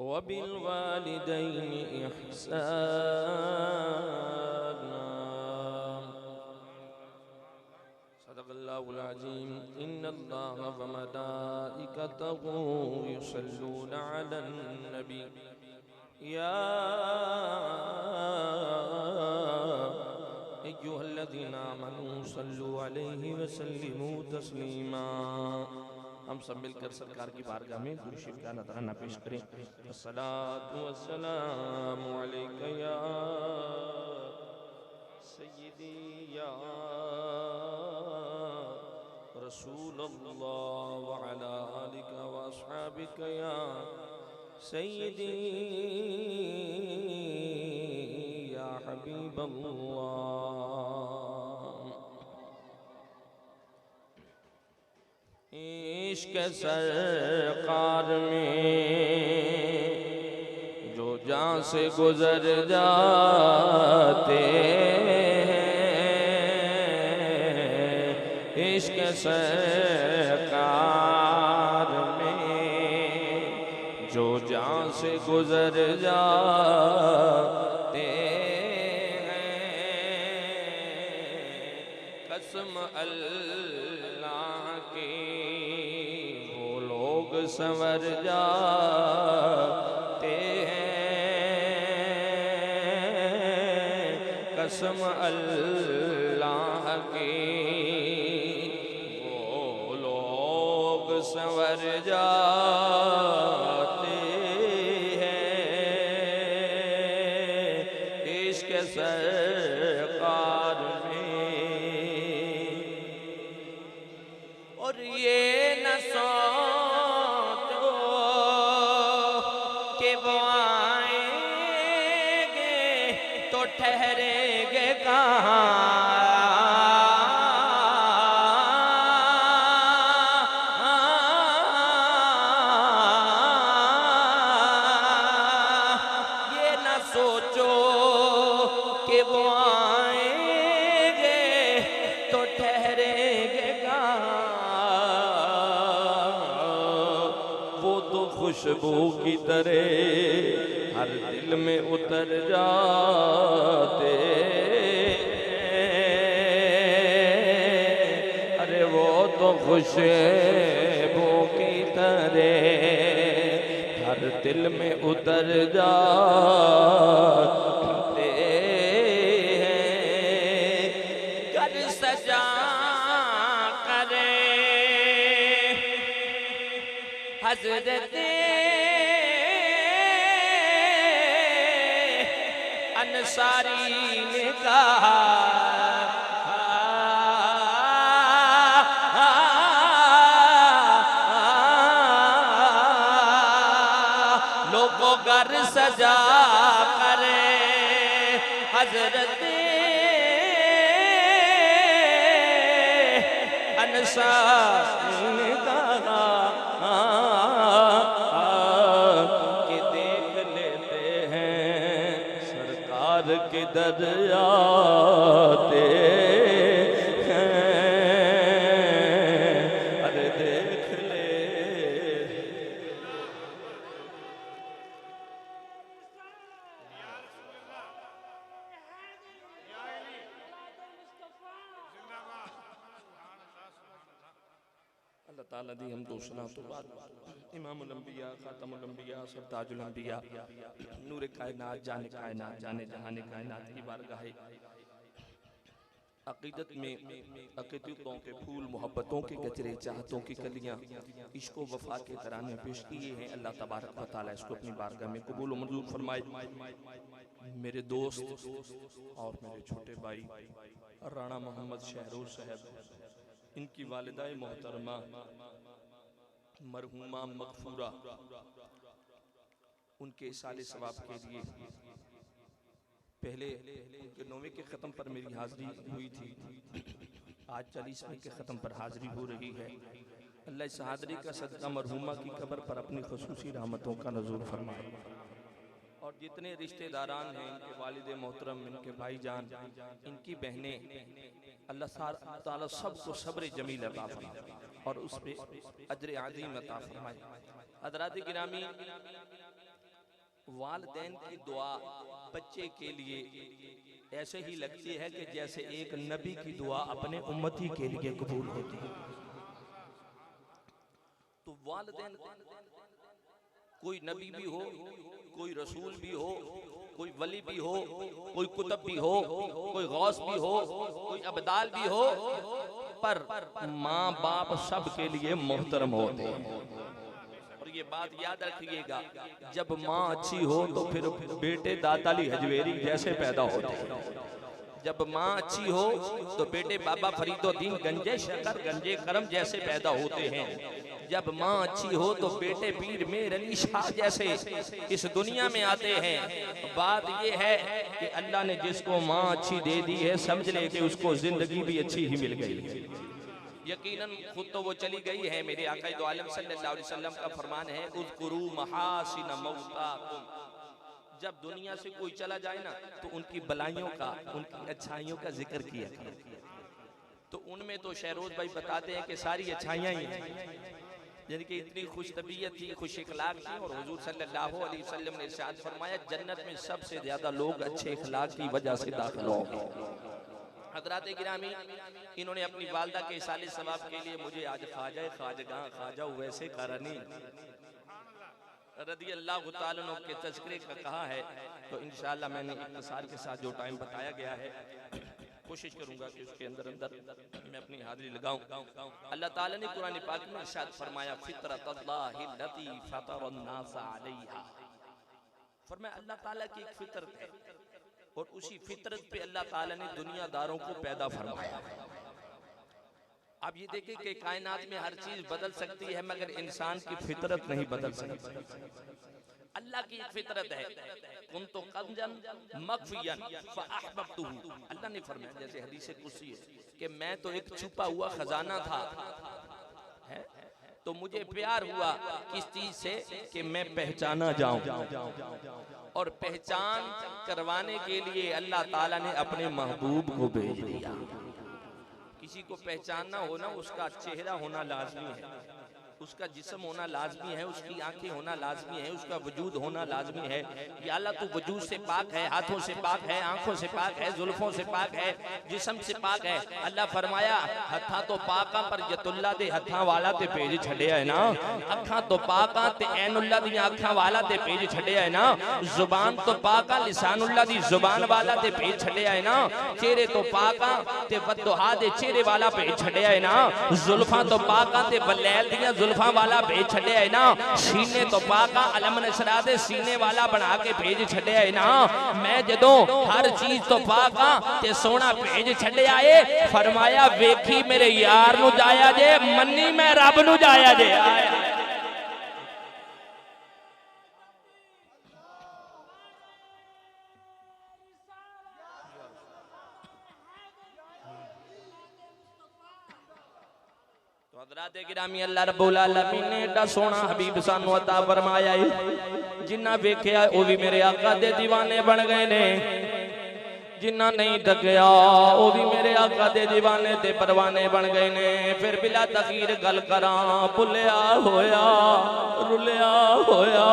वबिल वालिदैनि इहसाना। सदक़ल्लाहुल अज़ीम। इन्नल्लाहा व मलाइकतहू युसल्लूना अलन नबी या अय्युहल्लज़ीना आमनू सल्लु अलैहि व सल्लिमू तस्लीमा। हम सब मिलकर सरकार की बारगाह में दुरूद शरीफ का नज़राना पेश करें। अस्सलातु वस्सलामु अलैका या सय्यदी या रसूलल्लाह व अला आलिका व अस्हाबिका या सय्यदी या हबीबल्लाह। इश्क सरकार में जो जान से गुजर जाते हैं, इश्क सरकार में जो जान से गुजर जाते हैं, कसम अल्लाह की वो लोग संवर जाते हैं, कसम अल्लाह की वो लोग संवर जाते हैं, इश्क सरकार में। और ये न सोचो कि वो आएंगे तो ठहरेंगे कहाँ, ये न सोचो कि वो आएंगे तो ठहरेंगे कहाँ, वो तो खुशबू की तरह हर दिल में उतर जाते, अरे वो तो खुशबू की तरह हर दिल में उतर जाते हैं। कर सजा करे हज़रत अंसारी ने कहा, लोगों घर सजा करे हज़रत अंसारी ने कहा कि देख लेते हैं सरकार के दरियाते हैं, अरे देख ले। अल्लाह ताला दी हम दूसरा तो बाद इमामुल अंबिया खातमुल अंबिया सरताजुल अंबिया नूर कायनात जाने जहाने कायनात की बारगाह अकीदत में अकीदतों के फूल, मोहब्बतों के गजरे, चाहतों की कलियां, इश्क व वफा के तराने पेश किए हैं। अल्लाह तबारक व तआला इसको अपनी बारगाह में कबूल व मंजूर फरमाए। मेरे दोस्त और मेरे छोटे भाई राणा मोहम्मद शहरोज साहब, इनकी वालिदाए मोहतरमा मरहुमा मगफूरा, उनके साले सवाब के लिए पहले उनके 9वें के ख़त्म पर मेरी हाज़िरी हुई थी, आज 40वें के ख़त्म पर हाज़िरी हो रही है। अल्लाह इस हाज़िरी का सदका मरहुमा की कब्र पर अपनी खुसूसी रहमतों का नज़ूर फरमाए। और जितने रिश्तेदारान हैं, इनके वालिद मोहतरम, इनके भाईजान, इनकी बहनें, अल्लाह ताला सबको सब्र जमील अता फरमाए और उस पे अजर अज़ीम अता फरमाए। हज़रात गिरामी, वालिदैन की दुआ बच्चे के लिए ऐसे ही लगती है कि जैसे एक नबी की दुआ अपने उम्मती के लिए कबूल होती है। तो वालिदैन, कोई नबी भी हो, कोई रसूल भी हो, कोई वली भी हो, कोई कुतुब भी हो, कोई गौस भी हो, कोई अब्दाल भी हो, पर माँ बाप सब के लिए मोहतरम होते हैं। और ये बात याद रखिएगा, जब माँ अच्छी हो तो फिर बेटे दाताली हजवेरी जैसे पैदा होते हैं। जब माँ अच्छी हो तो बेटे बाबा फरीदुद्दीन गंजे शकर गंजे करम जैसे पैदा होते हैं। जब माँ अच्छी हो तो बेटे पीर मीर अली शाह जैसे इस दुनिया में आते हैं। बात ये है कि अल्लाह ने जिसको माँ अच्छी दे दी है, समझ ले कि उसको जिंदगी भी अच्छी ही मिल गई है। यकीनन खुद तो वो चली गई है। मेरे आका दो आलम सल्लल्लाहु अलैहि वसल्लम का फरमान है, उज़कुरू महासिन मौताकुम। जब दुनिया से कोई चला जाए ना तो उनकी भलाइयों का, उनकी अच्छाइयों का जिक्र किया। तो उनमें तो शहरोज भाई बताते हैं कि सारी अच्छाइयाँ ही हैं, यानी कि इतनी खुश तबीयत थी, खुश इखलाक थी। और हुजूर सल्लल्लाहु अलैहि वसल्लम ने इरशाद फरमाया, जन्नत में सबसे ज्यादा लोग अच्छे इखलाक की वजह से दाखिल होंगे। हज़रात गिरामी, इन्होंने अपनी वालदा के इसाले सवाब के लिए मुझे आज ख्वाजा ख्वाजगां ख्वाजा वैसे करनी रदी अल्लाह तआला अन्हु के तज़किरे का कहा है। तो इंशाअल्लाह मैंने इख्तिसार के साथ जो टाइम बताया गया है, कोशिश करूंगा कि उसके अंदर मैं अपनी हाजिरी लगाऊं। अल्लाह ताला ने कुरान पाक में इरशाद फरमाया, फितरतल्लाहि लती फतरन्नास अलैहा। फरमाया अल्लाह ताला की एक फितरत है और उसी फितरत पे अल्लाह ताला ने दुनियादारों को पैदा फरमाया। आप ये देखें कि कायनात में हर चीज बदल सकती है मगर इंसान की फितरत नहीं बदल सकती। अल्लाह की एक फितरत है, कुन्तु कंजन मख्फियन फअहबब्तुहु। अल्लाह ने फरमाया, जैसे हदीस कुदसी है कि मैं तो एक छुपा हुआ खजाना था, है? तो मुझे प्यार हुआ किस चीज से कि मैं पहचाना जाऊं। और पहचान करवाने के लिए अल्लाह ताला ने अपने महबूब को भेज दिया। किसी को पहचानना हो ना, उसका चेहरा होना लाजमी है, उसका जिस्म होना लाजमी है, उसकी आंखें होना लाजमी है, उसका वजूद होना लाजमी है। या अल्लाह तू वजूद से पाक है, हाथों से पाक है, आंखों से पाक है, जुल्फों से पाक है, जिस्म से पाक है। अल्लाह फरमाया हथा तो पाका पर यतुल्ला दे हथा वाला ते पेज छड़िया है ना, अखा तो पाका ते ऐनुल्ला दी अखा वाला ते पेज छड़िया है ना, जुबान तो पाका लिसानुल्ला दी जुबान वाला ते पेज छड़िया है ना, चेहरे तो पाका ते वद्दुहा दे चेहरे वाला पेज छड़िया है ना, जुल्फा तो पाका ते वलैल दियां जुल्फा वाला भेज छड़े है ना, सीने तो पाका अलम नशरा दे सीने वाला बना के भेज छड़े है ना। मैं जदों हर चीज तो पाका ते सोना भेज छड़े आए, फरमाया वेखी मेरे यार नु जाया जे, मन्नी मैं रब नु जाया जे। गिरामी अल्लाह रब्बुल आलमीन ने एडा सोना हबीब सानू अता फरमाया है, जिन्ना वेखिया वो भी मेरे आका दे दीवाने बन गए ने, जिन्ना नहीं तकिया वो भी मेरे आका दे दीवाने ते परवाने बन गए ने। फिर बिला तखीर गल करा, भुलिया होया रुलिया होया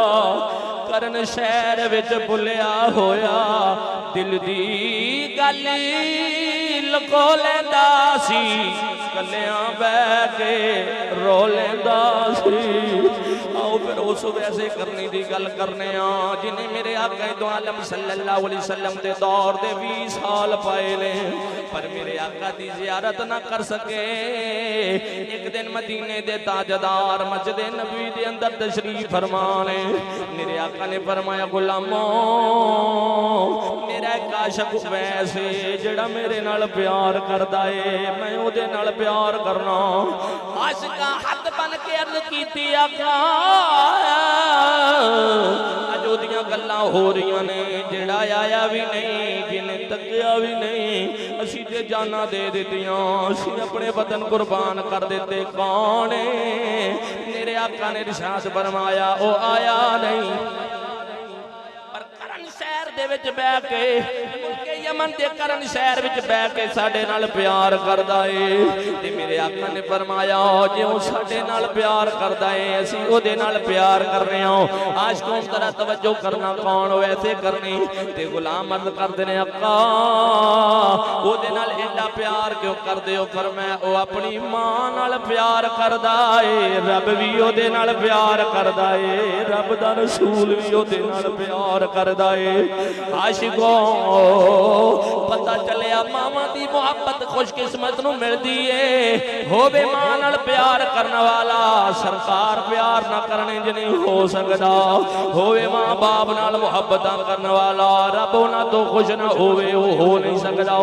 करन शहर विच भुलिया होया, दिल दी गल लको लेंदा सी, कलियां बह के रो लेंदा सी। आओ फिर उस वैसे करने की गल करने जिन्हें मेरे आका दो आलम सल्लल्लाहु अलैहि वसल्लम दे दौर दे 20 साल पाए ने, पर मेरे आका दी जियारत ना कर सके। एक दिन मदीने दे ताजदार मस्जिद नबी दे अंदर तशरीफ फरमाने, मेरे आका ने फरमाया गुलामो मेरा एक आशिक वैसे जड़ा मेरे नाल प्यार करदा है, मैं ओदे नाल प्यार करना। आशिका हद बन के अर्ज कीती आका अज ओदियां गल्लां हो रही ने, जेड़ा आया भी नहीं जिन्हें तकिया भी नहीं, असी ते जाना दे दित्तियां, असी अपने बदन कुर्बान कर दिते। कौन है? मेरे आका ने इरशाद फरमाया ओ आया नहीं, पर करन शहर दे विच बैठ के मुल्के यमन ते करन शहर विच बैठ के साडे नाल प्यार करदा है ते मेरे आका ने फरमाया जिउं साडे नाल प्यार करदा है असीं ओदे नाल प्यार करने हां। आशिकों तरह तवज्जो करना कौन वैसे करनी ते गुलाम अर्ज करदे ने आका ओदे नाल एडा प्यार क्यों करदे हो? फरमाया ओ अपनी मां नाल प्यार करदा है, रब भी ओदे नाल प्यार करदा है, रब दा रसूल भी ओदे नाल प्यार करदा है। आशिकों पता चलिया मावां दी मुहब्बत खुशकिस्मत नूं मिलदी है। होवे मां नाल प्यार करने वाला सरकार प्यार ना करने ज नहीं हो सकदा। होवे मां बाप नाल मुहब्बत करने वाला रब उन्हां तो खुश ना होवे वो हो नहीं सकदा।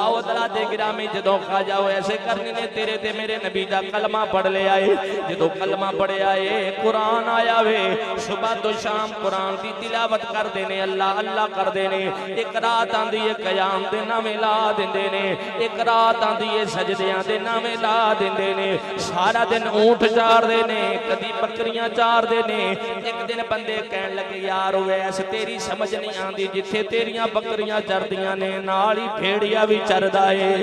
आओ दरा दे गिरामी जदों खा जाओ ऐसे करनी ने तेरे ते मेरे नबी दा कलमा पढ़ लिया है। जदों कलमा पढ़िया है कुरान आया वे सुबह तो शाम कुरान की तिलावत करते ने अल्लाह अल्लाह करते ने। एक रात आंदी है कयाम दे नामे ला देंदे ने, एक रात आंदी है सजदियां दे नामे ला देंदे ने। सारा दिन ऊंट चारदे ने कदी बकरियां चारदे ने। एक दिन बंदे कहन लगे यार वैस तेरी समझ नहीं आंदी जिथे तेरियां बकरियां चरदियां ने नाल ही भेड़िया भी चरदा है।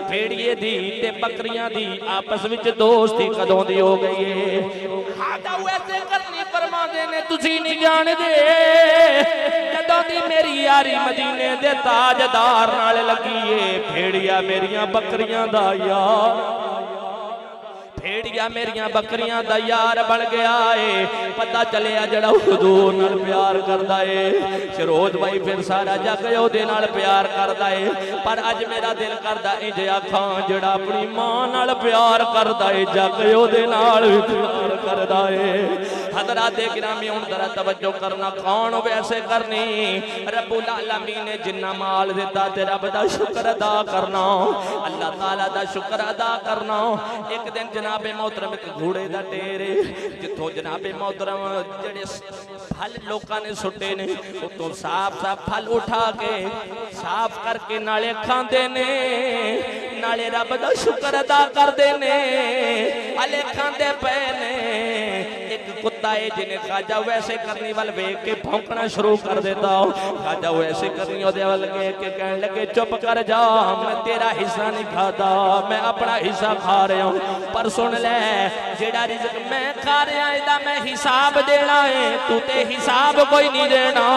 भेड़िए दी ते बकरियां दी आपस विच दोस्ती कदों दी हो गई है? खादा वैसे करनी फरमांदे ने तुसी नहीं जानदे जदों दी मेरी यारी मदीने दे ताजदार नाल लगी है। भेड़िया मेरियां बकरियां दा यार, भेड़िया मेरियां बकरियां दा यार बन गया है। पता चलिया जड़ा हुजूर नाल प्यार करदा है शरोज भाई फिर सारा जग ओदे नाल प्यार करदा है। पर अज मेरा दिल करदा इंज आखां जड़ा अपनी मां नाल प्यार करदा है जग ओदे नाल भी प्यार करदा है। हज़रात गिरामी हुण जरा तवज्जो करना कौन वैसे करनी रब्बुल आलमीन ने जिन्ना माल दिता ते रब दा शुक्र अदा करना, अल्लाह ताला दा शुक्र अदा करना। एक दिन जनाबे मोहतरम एक घोड़े दा ढेर जिथों जनाबे मोहतरम जेड़े फल लोकां ने सुट्टे ने उतों साफ साफ फल उठा के साफ करके नाले खांदे ने नाले रब दा शुक्र अदा करदे ने। अले खांदे पे ने एक कुत्ता है जिन्हें खाजा वैसे करनी वाल वेख के भौंकना शुरू कर देता। खाजा वैसे करनी ओदे वाल देख के कहने लगे चुप कर जा मैं तेरा हिस्सा नहीं खाता मैं अपना हिस्सा खा रहा हूं। पर सुन ले जेड़ा रिज़्क मैं खा रहा इहदा मैं हिसाब देना है तू ते हिसाब कोई नहीं देना।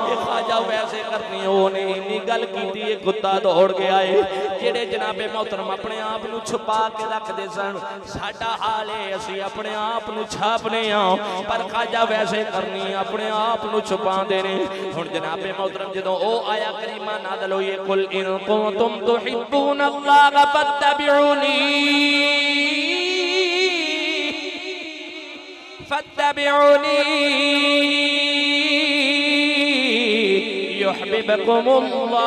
ये खाजा वैसे करनी ओने इन्नी गल कीती कुत्ता दौड़ गया है। जेड़े जनाबे मोहतरम अपने आप नूं छुपा के रखदे सन साडा हाल है असीं अपने आप नूं छापने आ पर खाजा वैसे करनी अपने आप नूं छुपांदे ने। हुण जनाबे मोहतरम जदों ओ आया करीमा नाज़िल होई कुल इन कुंतुम तुहिब्बून अल्लाह फत्तबिऊनी फत्तबिऊनी युहब्बुकुमुल्लाह।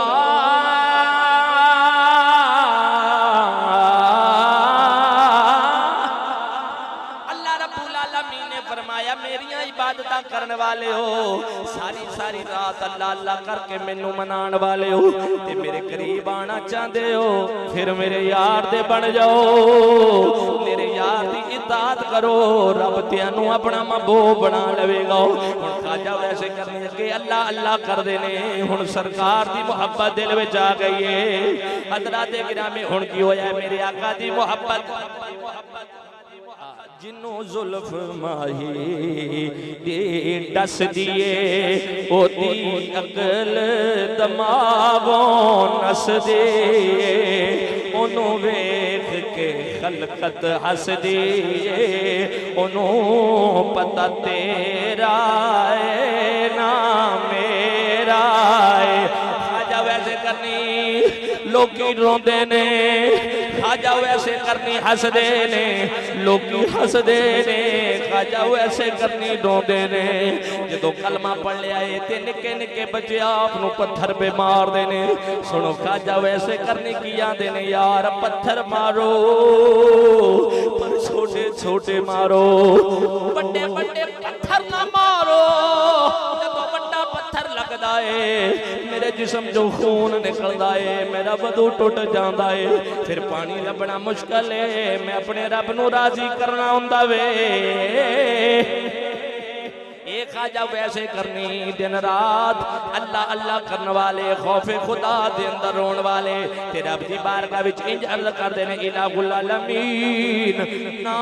करने वाले हो सारी सारी रात अल्लाह अल्लाह करके मैनू मनाने वाले हो ते मेरे करीब आना चाहते हो फिर मेरे यार दे बन जाओ मेरे यार दी इताअत करो रब तेनू अपना महबूब बना लवेगा। हुण खाजा वैसे करने लगे अल्लाह अल्लाह कर देने हुण सरकार दी मुहब्बत दिल विच आ गई है। हज़रात गिरामी हुण की होया मेरे आका दी मुहब्बत जिन्नू जुल्फ माही दे दस दिए ओदी अकल दमागों नस दे ओनू वेख के खलकत हस दिए ओनू पता तेरा है ना मेरा है। खाजा वैसे करनी लोकी रोंदे ने खाजा वैसे करनी हसदे ने लोकी हसदे ने खाजा वैसे करनी रोंदे ने। जदों कलमा पढ़ लिया है ते निके निके बच्चे आप नूं पत्थर पे मार देने। सुनो खाजा वैसे करनी की आंदे ने यार पत्थर मारो पर छोटे छोटे मारो बड़े बड़े पत्थर ना मारो। जदों बड़ा पत्थर लगदा है मेरे जिस्म जो खून निकलदा है मेरा वधू टुट जांदा है फिर पानी लभना मुश्किल है मैं अपने रब नूं राजी करना हुंदा वे। एक खाजा वैसे करनी दिन रात अल्लाह अल्लाह करने वाले खौफे खुदा दे अंदर रोन वाले ते रब दी बारगाह विच इंज अर्ज करदे ने इलाहुल आलमीन ना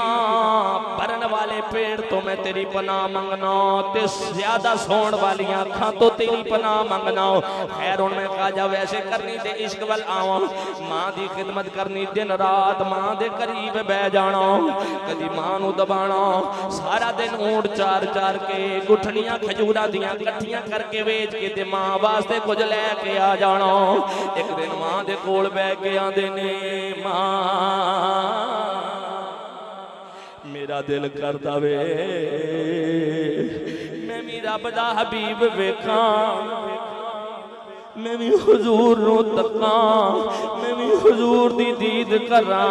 भरन वाले पेड़ तो मैं तेरी पनाह मंगना ते ज्यादा सोण वालियां अखां तो तेरी पनाह मंगना। खैर हुण मैं खाजा वैसे करनी ते इश्क वल आवां मां दी खिदमत करनी दिन रात मां दे करीब बह जाना कदी मां नू दबाना सारा दिन ऊंट चार चार के गुठलियां खजूरां दियां कट्ठियां करके वेच के ते मां वास्ते कुछ लैके आ जाना। एक दिन मां दे कोल बह के आंदे ने मां मेरा दिल करदा वे मैं भी रब दा हबीब वेखां मैं भी हुजूर नू तकां मैं भी हुजूर दी दीद करां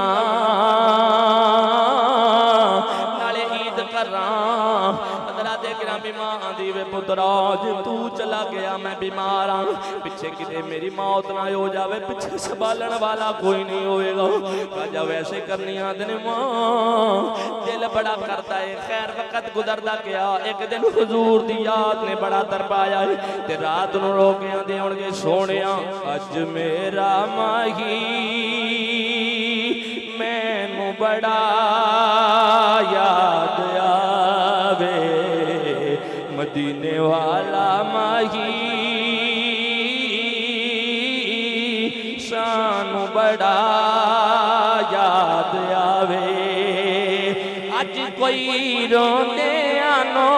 नाले ईद करां। मां आंदी वे पुत्रा जे तू चला गया मैं बीमार हाँ पिछे किते मेरी मौत ना हो जावे पिछे संभालण वाला कोई नहीं होएगा। राजा वैसे करनी आंदे ने मां दिल बड़ा करता है। खैर वक्त गुजरदा गया एक दिन हुजूर दी याद ने बड़ा तरपाया ते रात नूं रो के आंदे होणगे सोहणिया अज मेरा माही मैनू बड़ा याद आवे मदीने वाला माही सानू बड़ा याद आवे। अज कोई रोंदे आनो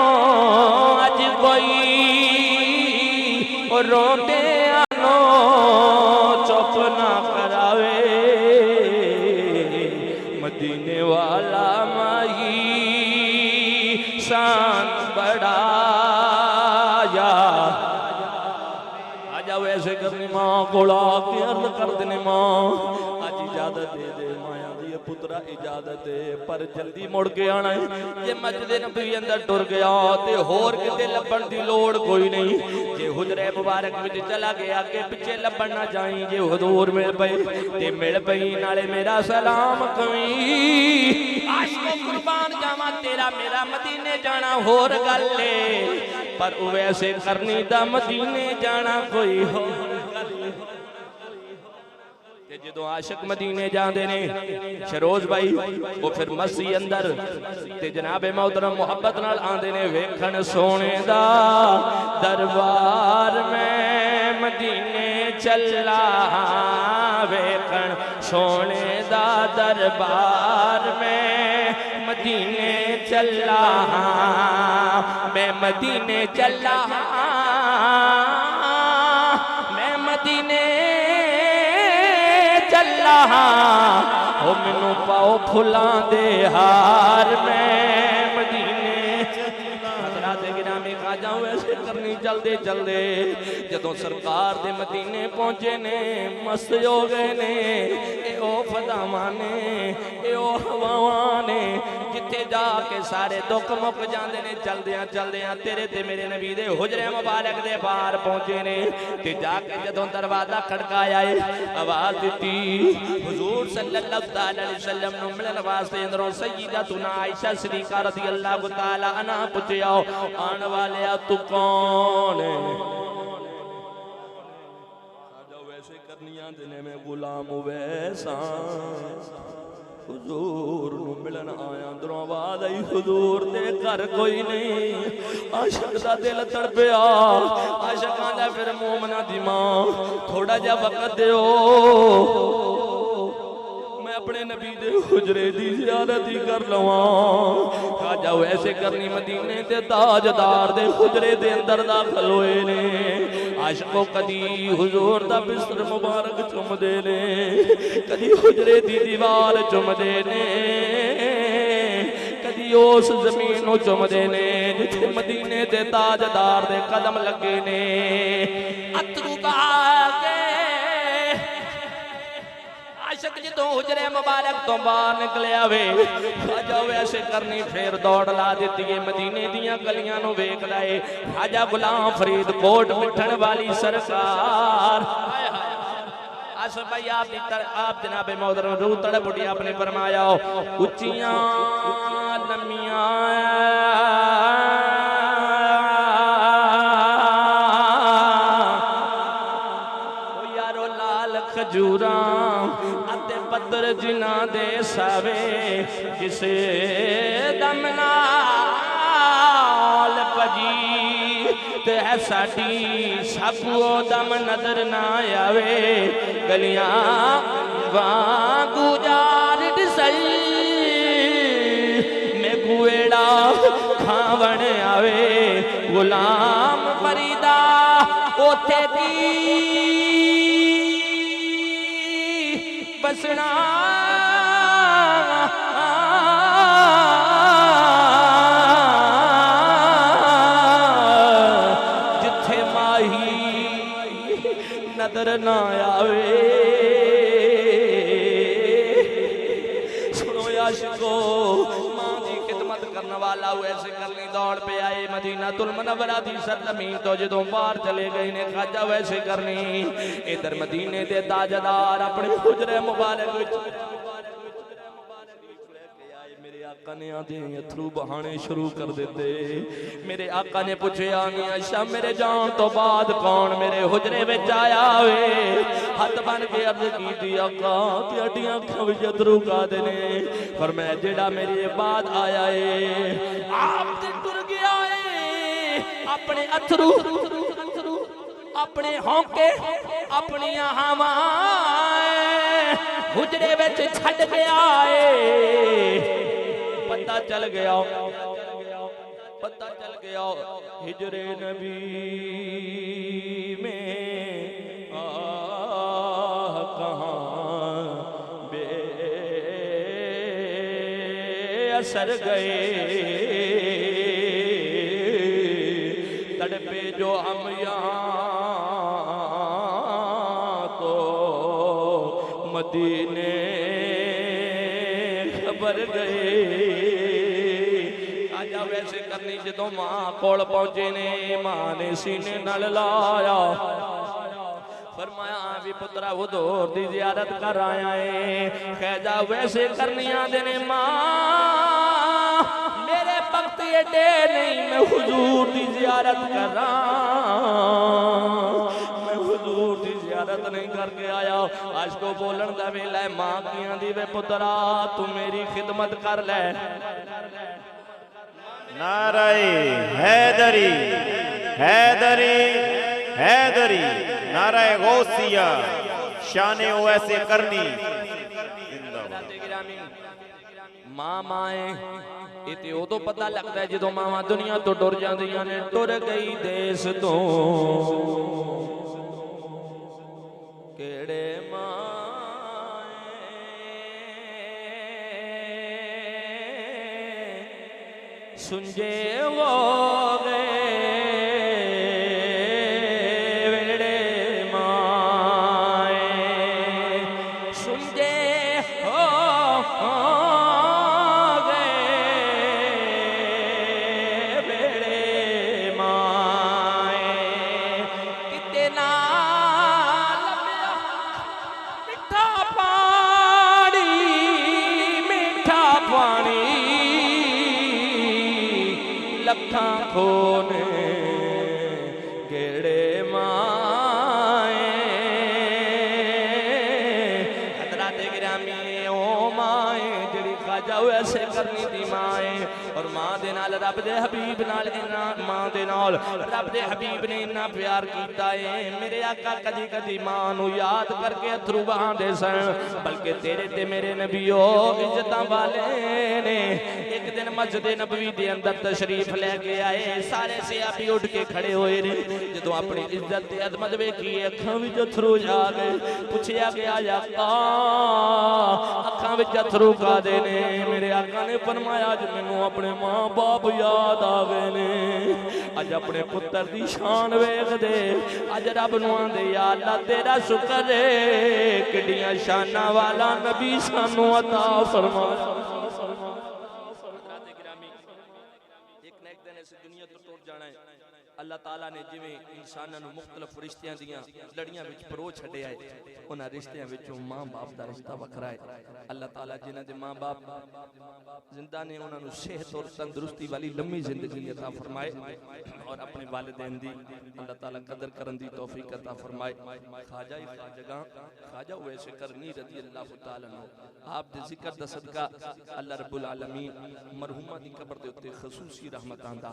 अज कोई रोंदे आनो चुप ना करावे मदीने वाला माही शान बड़ा वैसे करनी मां कोला के अर्ज कर देने मां अज इजाजत दे दे माया दी पुत्रा इजाजत दे पर जल्दी मुड़ के आना है जे मस्जिद नबवी अंदर टुर गया ते होर किते लभण दी लोड़ कोई नहीं जे हुजरे मुबारक विच चला गया के पीछे लभण ना जाई जे हुजूर मिल पई ते मिल पई नाले मेरा सलाम कवी आशिको कुर्बान जावा तेरा मेरा मदीने जाना होर गल है पर वैसे करनी दा मदीने जाना कोई हो। जो आशिक मदीने जाते ने शरोज भाई वो फिर मस्जिद अंदर ते जनाबे मोहतरम मुहब्बत नाल आंदे ने वेखण सोने दा दरबार में मदीने चला वेखण सोने दा दरबार में मदीने चला मैं मदीने चला मैं मदीने चला ओ मैनू पाओ फुलां दे हार में मदीने हज़रात गिरामी खाजा वैसे करनी चलदे चलदे जदों सरकार दे मदीने पहुंचे ने मस्त हो गए ने ए ओ फदावां ने ए ओ हवावां ने जिथे जाके सारे दुख मुक जाते ने चलदियां चलदियां तेरे ते मेरे नबी दे हुजरे मुबारक दे बाहर पहुंचे ने ते जाके जदों दरवाजा खड़काया है आवाज दी हुजूर सल्लल्लाहु अलैहि वसल्लम नु मिलन वास्ते अंदरों सय्यदतुना आयशा सिद्दीका रज़ियल्लाहु तआला अन्हा पूछया आने वाले तू कौन है आजा वैसे करनियां देने में गुलाम वैसा हुजूर नू मिलन आया अंदरों आवाज आई हुजूर दे घर कोई नहीं आशिक दा दिल तड़पया आशिक आंदा फिर मोमना दी मां थोड़ा जा वक्त दियो मैं अपने नबी दे हुजरे दी ज़ियारत ही कर लवां। खाजा वैसे करनी मदीने दे ताजदार दे हुजरे दे अंदर दाखिल होए ने आशिको कदी हुजूर दा बिस्तर मुबारक चुमदे ने कदी हुजरे दी दीवार चुमदे ने कदी उस जमीन नू चुमदे ने जिथे मदीने दे ताजदार दे कदम लगे ने अतरू बहा आशिक जो हुजरे मुबारक तो बाहर निकलिया वे खाजा वैसे करनी फिर दौड़ ला दी है मदीने दियां गलियां नू वेख लाए खाजा गुलाम फरीद कोट मिठन वाली सरकार भाई आप जनाबे मोहतरम रूह तड़प उठी आपने फरमाया उच्चियां लम्मियां खजूरां अते पत्थर जिन्हां दे सावे जिसे दम नाल भजी ते है साडी सबू दम नजर ना आवे गलियां वांगू जार दिसई मैं कुएड़ा खावण आवे गुलाम फरीदा ओथे दी बसना जिथे माही नदर ना आवे। सुनो आशिको मां दी खिदमत करने वाला ऐसे करनी दौड़ पे आए मदीना तुल मुनव्वरा दी सरजमीन तो जदों बाहर चले गए ने खाजा वैसे करनी इधर मदीने दे ताजदार अपने हुजरे मुबारक विच मेरे आका ने आदे अथरू बहाने शुरू कर देते। मेरे आका ने पूछया अच्छा मेरे जान तो बाद कौन मेरे हुजरे विच आया वे हाथ बन के अर्ज की आका तेडियां अखां विच अथरू कादे ने फरमाया जेड़ा मेरे बाद आया है आप ते टुर गया है अपने अथरू अपने होंके अपनी हवा हुजरे विच छड्ड गया है। पता चल गया हिजरे नबी में कहाँ बे असर गए तड़पे जो हम यहाँ तो मदीने खबर गए। आजा वैसे करनी जदों मां कोल पहुंचे ने मां ने सीने नाल लाया फरमाया भी पुत्रा हुजूर दी जियारत कर आया है खैजा वैसे करनियां दे ने मां मेरे वक्त एडे नहीं मैं हुजूर दी जियारत करा मैं हुजूर दी जियारत नहीं करके आया। आज को बोलन दा वेला है मां की आंदी वे पुत्रा तू मेरी खिदमत कर ले। नाराए हैदरी हैदरी हैदरी नाराए गौसिया शाने वैसे करनी मां माए इते उदों पता लगता है जदों मावां दुनिया तो टुर जांदियां ने टुर गई देश तो केड़े सुंजे वो गए वेड़े माए सुंजे हो गए वेड़े माए कितना मीठा पानी लखां खोने गेड़े माए हजरात गिरामी ओ माए जड़ी खाजा वैसे करनी दी माए और मां दे नाल रब दे हबीब नाल इन्ना मां दे नाल रब दे हबीब ने इन्ना प्यार कीता है। मेरे आका कदी कदी मां नू याद करके अथरू बहांदे सन बल्कि तेरे ते मेरे नबीओ इज्जतां वाले ने एक दिन मस्जिद नबवी दे अंदर तशरीफ लेके आए सारे सहाबी उठ के खड़े होए ने जदों अपनी इज्जत ते अजमत वेखी अखां विच अथरू आ गए पूछया गया आका अखां विच अथरू कादे ने मेरे आका ने फरमाया अज मैनू अपने मां बाप याद आ गए ने अज अपने पुत्र दी शान वेख दे अज रब नूं आंदे या अल्लाह तेरा शुक्र है किड्डियां शानां वाला नबी सानू अता फरमा। एक न एक दिन इस दुनिया तो टूट जाना है अल्लाह ताला ने जिवें इंसानां नूं मुख्तलिफ रिश्तियां दियां लड़ियां विच परो छड्डिया है, उन्हां रिश्तियां विचों मां बाप दा रिश्ता वखरा है। अल्लाह ताला जिन्हां दे मां बाप जिंदा ने उन्हां नूं सेहत और तंदुरुस्ती वाली लंबी जिंदगी अता फरमाए और अपने वालिदैन दी अल्लाह ताला कदर करन दी तौफीक अता फरमाए। ख्वाजा ख्वाजगा ख्वाजा वैसे करनी रज़ी अल्लाह तआला अन्हु आप दे जिक्र दा सदका अल्लाह रब्बुल आलमीन मरहुमा दी कब्र दे उत्ते खसूसी रहमतां दा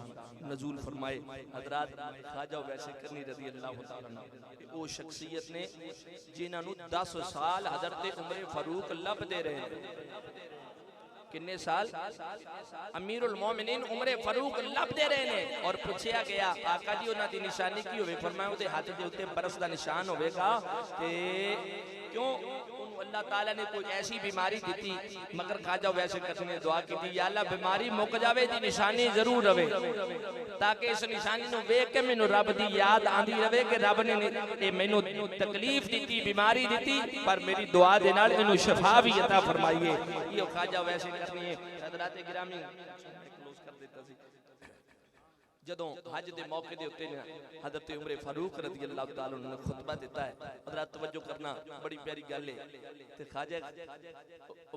नज़ूल फरमाए। हजरात ख्वाजा वैसे करनी रज़ी अल्लाह तआला अन्हु ओ शख्सियत ने जिन्हां नूं 10 साल हज़रत उमर फारूक लभदे रहे। किन्ने साल? अमीरुल मोमिनीन उमर फारूक लभदे रहे ने और पूछया गया आका जी उन्हां दी निशानी की होवे? फरमाया उहदे हाथ दे उत्ते बरस दा निशान होवेगा। ते क्यों? अल्लाह ताला ने कोई ऐसी बीमारी दी मगर ख्वाजा वैसे करने ने दुआ की या अल्लाह बीमारी मुक जावे दी निशानी जरूर रवे ताकि इस निशानी नु वेख के मैनू रब दी याद आंदी रवे कि रब ने ए मैनू तकलीफ दी बीमारी दी पर मेरी दुआ दे नाल इनू शिफा भी अता फरमाइए। ये ख्वाजा वैसे करनी है। हज़रात गिरामी क्लोज कर देता सी जदों हज दे मौके दे उत्ते हज़रत उमर फारूक रज़ी अल्लाह तआला ने खुतबा दिता है। हज़रत तवज्जो करना बड़ी प्यारी गल है। ते ख्वाजा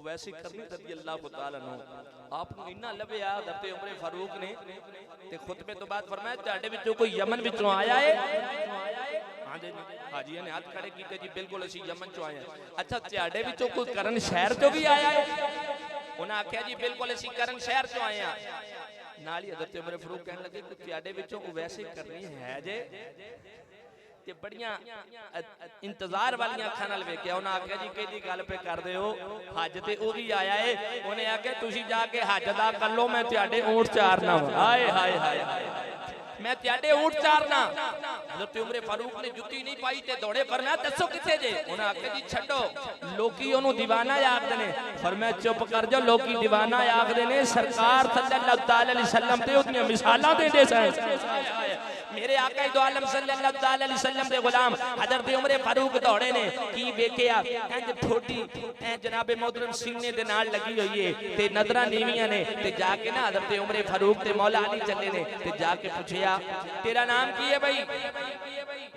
वैसे करनी रज़ी अल्लाह तआला ने आप नूं इन्ना लभया हज़रत उमर फारूक ने ते खुतबे तो बाद फरमाया तुहाडे विचों कोई यमन विचों आया है? हां जी हाजी ने हाथ खड़े कीते जी बिल्कुल असीं यमन चों आए। अच्छा तुहाडे विचों कोई करन शहर चों भी आया है? उन्हां आख्या जी बिल्कुल असीं करन शहर चों आए हां। नाल ही हज़रत उमर फारूक कहने लगे कि तुहाडे विचों वैसे करनी है जे ते बड़ियां इंतजार वाली अखां नाल वेखिया। उन्हां आख्या जी किहदी गल पे करदे हो? हज ते ओही आया है। उन्हें आख्या तुसीं जाके हज दा कर लो मैं तुहाडे ऊंट चारना। हाय हाय हाय मैं तुहाडे ऊंट चारना। हज़रत उमर फारूक ने जुत्ती नहीं पाई ते दौड़े फरमाया दसो किथे जे? उन्हें आख्या जी छड्डो लोकी ओनू दीवाना आखदे ने। फरमाया चुप कर जाओ लोकी दीवाना आखदे ने सरकार सल्लल्लाहु अलैहि वसल्लम ते ओदियां मिसालां देंदे सन। मेरे आका दो आलम सल्लल्लाहु अलैहि वसल्लम दे गुलाम हज़रत उमर फारूक दौड़े ने की वेखिया इंज ठोडी ए जनाबे मोहतरम सीने दे नाल लगी हुई है ते नजरां नीवियां ने ते जाके ना हज़रत उमर फारूक ते मौला अली चले ने ते जाके पूछया तेरा नाम की है भाई?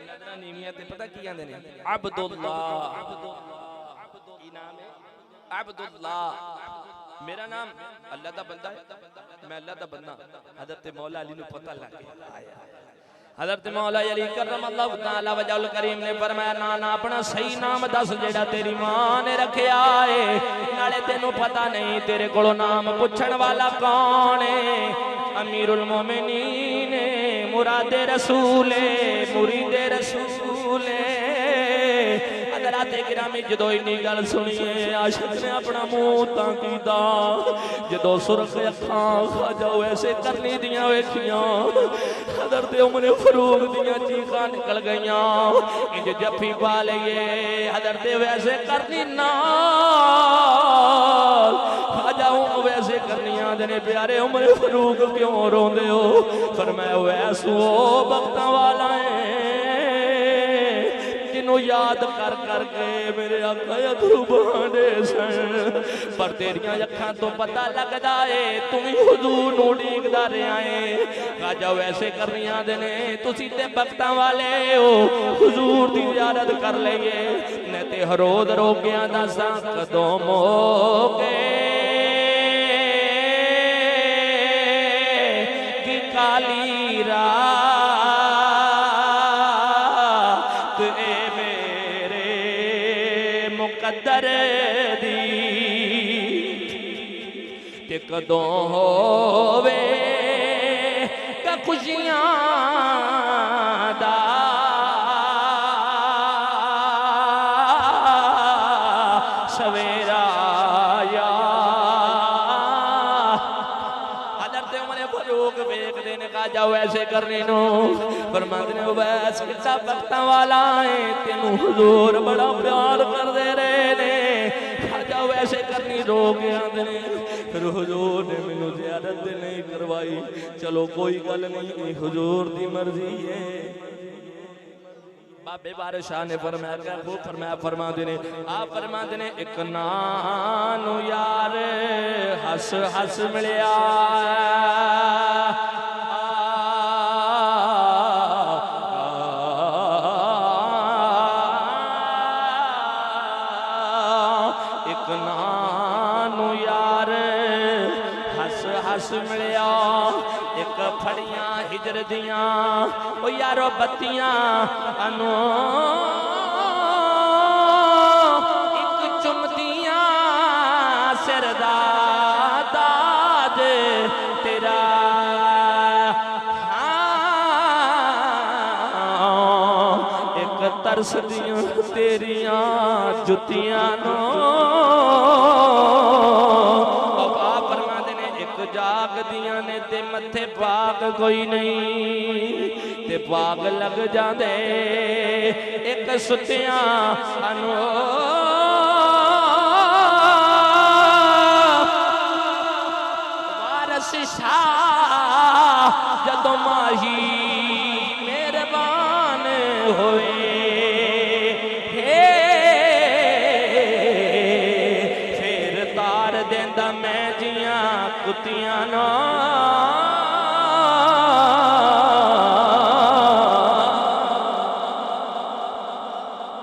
नजरां नीवियां ते पता की आंदे ने अब्दुल्ला। की नाम है? अब्दुल्ला। मेरा नाम अल्लाह दा बंदा है मैं अल्लाह दा बंदा। हज़रत मौला अली नु पता लग गया। हज़रत मौला अली करम अल्लाह तआला वजल करीम ने फरमाया ना ना अपना सही नाम दस जेड़ा तेरी मां ने रखया है नाले तेनू पता नहीं तेरे कोलों नाम पुछण वाला कौन है? अमीरुल मोमिनीन मुरादे रसूल मुरीदे रसूल। हज़रात गिरामी जदों इन्नी गल सुनिए आशिक ने अपना मुंह तां कीता जदों सुरख अखां ख्वाजा वैसे करनी दियां वेखियां हज़रत उमर फारूक दियां चीखां निकल गईयां इंज जफ्फी पा लईए हज़रत वैसे करनी नाल ख्वाजा वैसे करनियां दे प्यारे उमर फारूक क्यों रोंदे हो? फरमाया वैसो वक्तां वाला है याद कर कर के मेरे आका अथरू बहाने सन पर तेरियां अखां तो पता लगदा है तू ही हुजूर नूं उड़ीकदा रहा है। ख्वाजा वैसे करनियां दे ने तुसीं ते वक्तां वाले हो हुजूर दी ज़ियारत कर लईए ने ते हरोज रोगियां दा सा कदों मोके की काली रात मुकद्दर दी ते कदों होवे का खुशियां दा सवेरा या हज़रत उमर फारूक वेखदे ने ख्वाजा वैसे करने नो फरमांदे ने वैस किता वक्तां वाला है तेनू हुजूर बड़ा प्यार करदे रहे ने। ख्वाजा वैसे करनी रो के आंदे ने फिर हुजूर ने मैनू ज़ियारत नहीं करवाई। चलो कोई गल नहीं हुजूर दी मर्जी है। बाबे बादशाह ने फरमाया क्या खूब फरमाया फरमाते ने आप फरमाते ने एक नानू यार हस हस मिलिया मिलिया एक फड़ियां हिजर दियां ओ यारो बत्तियां अनो एक चुमदियां सिरदा ताज तेरा तरस दियां तेरियां जुतियां नो आप फरमाते ने एक जाग दियां ने ते मथे पाग कोई नहीं ते पाग लग जांदे एक सुतियां अनो वारस शाह जदों माही मेहरबान होए मैं जिया कुतियां ना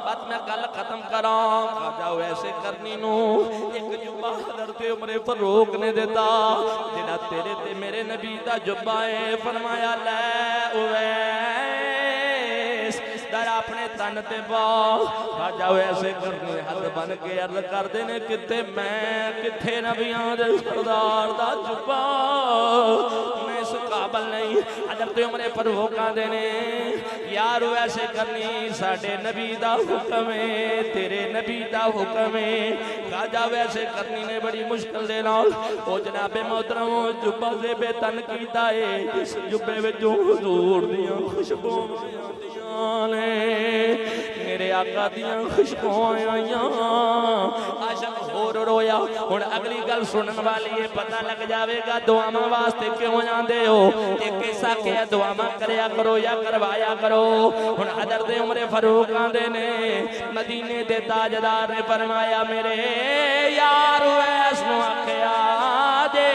बात मैं गल खत्म करा जाओ ऐसे करनी नू एक जुब्बा हज़रत उमर फारूक ने दिता जेड़ा तेरे ते मेरे नबी दा जुब्बा है फरमाया ले उवैस दर अपने तन ते पाओ जाओ ऐसे करने हद बन के अर्ज करते ने किथे मैं किथे नबियां दे सरदार दा जुब्बा मैं इस काबल नहीं हज़रत उमर फारूक आंदे ने यार ऐसे करनी साडे नबी दा हुक्म है तेरे नबी दा हुक्म है खाजा वैसे करनी ने बड़ी मुश्किल दे नाल ओ जनाबे मोहतरम जुब्बा से बेतन कीता है जिस जुब्बे विचों हुजूर दियां खुशबूआं आंदियां ने मेरे आका दियां खुशबूआं आईयां आशिक होर रोया हुण अगली गल सुनन वाली है पता लग जाएगा दुआवां वास्ते क्यों आंदे हो एक ऐसा के दुआवां करया करो या करवाया करो हुण हज़रत उमर फारूक आंदे ने मदीने दे ताजदार ने फरमाया मेरे यार वैस नूं आखिया जे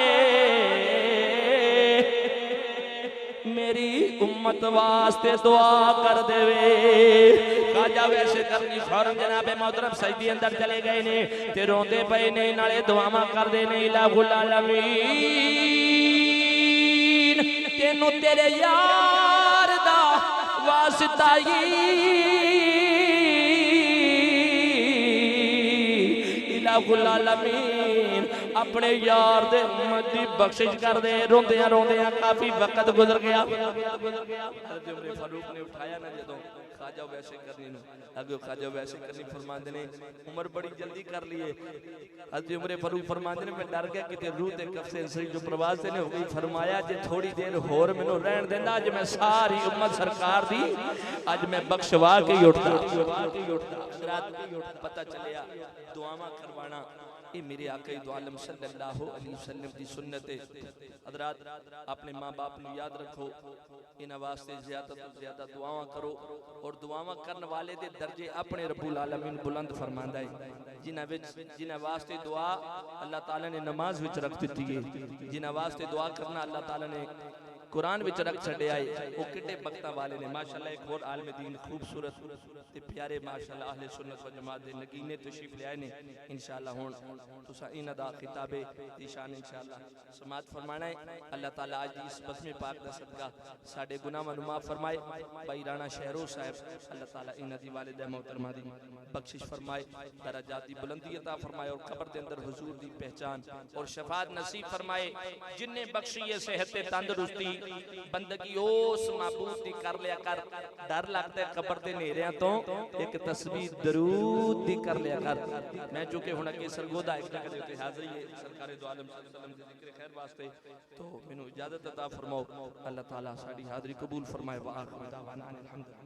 मेरी उम्मत वास्ते दुआ कर देवे खाजा वैसे करनी फौरन जनाबे मोहतरम सजदी अंदर चले गए ने ते रोंदे पए ने नाले दुआवां करदे ने इलाहुल आलमीन तेनू तेरे यार दा वास्ता इलाहुल आलमीन अपने यार दे उम्मत दी बख्शिश कर दे रोंदियां रोंदियां काफी वक्त गुजर गया हज़रत उमर फारूक ने उठाया ना जदों खाजा वैसे करनी नु अगे खाजा वैसे करनी फरमांदे ने उमर बड़ी जल्दी कर लिए हज़रत उमर फारूक फरमांदे ने मैं डर गया कि रूह ते कब्ज़े से जो प्रवास से ने हो गई फरमाया जे थोड़ी देर होर मैनू रहन देंदा अज मैं सारी उम्मत सरकार दी अज मैं बख्शवा के ही उठदा पता चलिया दुआवां करवाना ये मेरे आका दो आलम सल्लल्लाहु अलैहि वसल्लम की सुन्नत है हज़रात अपने माँ बाप को याद रखो इन्हां वास्ते ज़्यादा तो ज़्यादा दुआवां करो और दुआवां करने वाले दे दर्जे अपने रब्बुल आलमीन बुलंद फरमांदा है जिन्हां वास्ते दुआ अल्लाह ताला ने नमाज विच रख दित्ती है जिन्हां वास्ते दुआ करना अल्लाह ताला ने कुरान विच रख छड़िया है वो किड्डे बख्तां वाले ने माशाअल्लाह एक और आलिम दीन खूबसूरत ते प्यारे माशाअल्लाह अहले सुन्नत व जमात दे नगीने तशरीफ ले आए ने इंशाअल्लाह हुण तुसां इन्हां दा खिताबे दी शान इंशाअल्लाह समाअत फरमाना है अल्लाह ताला आज इस बस्मे पाक दा सदका साडे गुनाहां नूं माफ फरमाए भाई राणा शहरो साहब अल्लाह ताला इन्हां दी वालिदा मोहतरमा दी बख्शिश फरमाए दराजात दी बुलंदी अता फरमाए और कब्र दे अंदर हुजूर दी पहचान और शफाअत नसीब फरमाए जिन्ने बख्शी है सेहत ते तंदुरुस्ती बंदगी उस महबूब दी कर लिया कर डर लगता है कब्र दे नेरियां तो एक तस्बीह दरूद दी कर लिया कर मैं जो कि हुण अगे सरगोदा एक जगह ते हाज़री है सरकार दो आलम सल्लल्लाहु अलैहि वसल्लम दे जिक्र खैर वास्ते तो मैनू इजाजत अता फरमाओ अल्लाह ताला साडी हाज़री कबूल फरमाए व आखिर दावाना अल्हम्दुलिल्लाह।